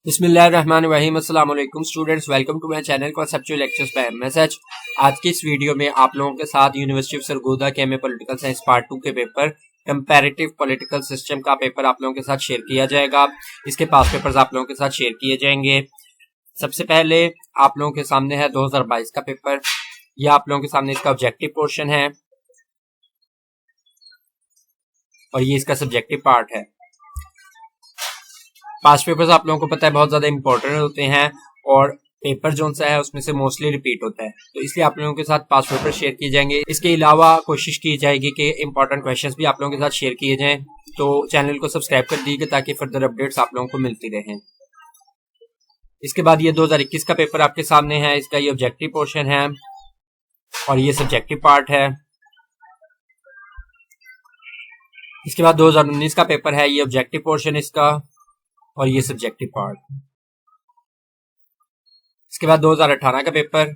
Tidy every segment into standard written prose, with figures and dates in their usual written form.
बिस्मिल्लाहिर्रहमानिर्रहीम अस्सलाम वालेकुम students, welcome to my channel conceptual lectures by MSH. आज की इस वीडियो में आप लोगों के साथ यूनिवर्सिटी ऑफ सरगोदा के एमए पॉलिटिकल साइंस पार्ट 2 के पेपर कंपैरेटिव पॉलिटिकल सिस्टम का पेपर आप लोगों के साथ शेयर किया जाएगा। इसके पास पेपर्स आप लोगों के साथ शेयर किए जाएंगे। सबसे पहले आप लोगों के सामने है 2022 का पेपर। यह आप लोगों के सामने इसका ऑब्जेक्टिव पोर्शन है और ये इसका सब्जेक्टिव पार्ट है। पास्ट पेपर्स आप लोगों को पता है बहुत ज्यादा इंपॉर्टेंट होते हैं और पेपर जो सा है उसमें से मोस्टली रिपीट होता है, तो इसलिए आप लोगों के साथ पास्ट पेपर शेयर किए जाएंगे। इसके अलावा कोशिश की जाएगी कि इंपॉर्टेंट क्वेश्चंस भी आप लोगों के साथ शेयर किए जाएं, तो चैनल को सब्सक्राइब कर दीजिए ताकि फर्दर अपडेट्स आप लोगों को मिलती रहें। इसके बाद ये 2021 का पेपर आपके सामने है। इसका ये ऑब्जेक्टिव पोर्शन है और ये सब्जेक्टिव पार्ट है। इसके बाद 2019 का पेपर है, ये ऑब्जेक्टिव पोर्शन इसका और ये सब्जेक्टिव पार्ट। इसके बाद 2018 का पेपर,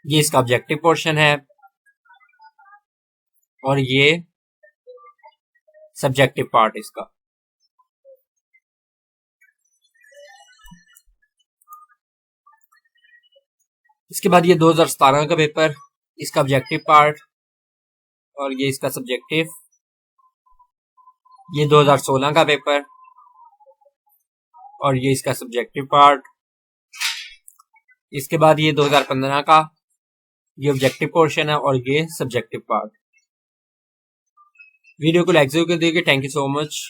ये इसका ऑब्जेक्टिव पोर्शन है और ये सब्जेक्टिव पार्ट इसका। इसके बाद ये 2017 का पेपर, इसका ऑब्जेक्टिव पार्ट और ये इसका सब्जेक्टिव। ये 2016 का पेपर और ये इसका सब्जेक्टिव पार्ट। इसके बाद ये 2015 का, ये ऑब्जेक्टिव पोर्शन है और ये सब्जेक्टिव पार्ट। वीडियो को लाइक जरूर कर दीजिए। Thank you so much.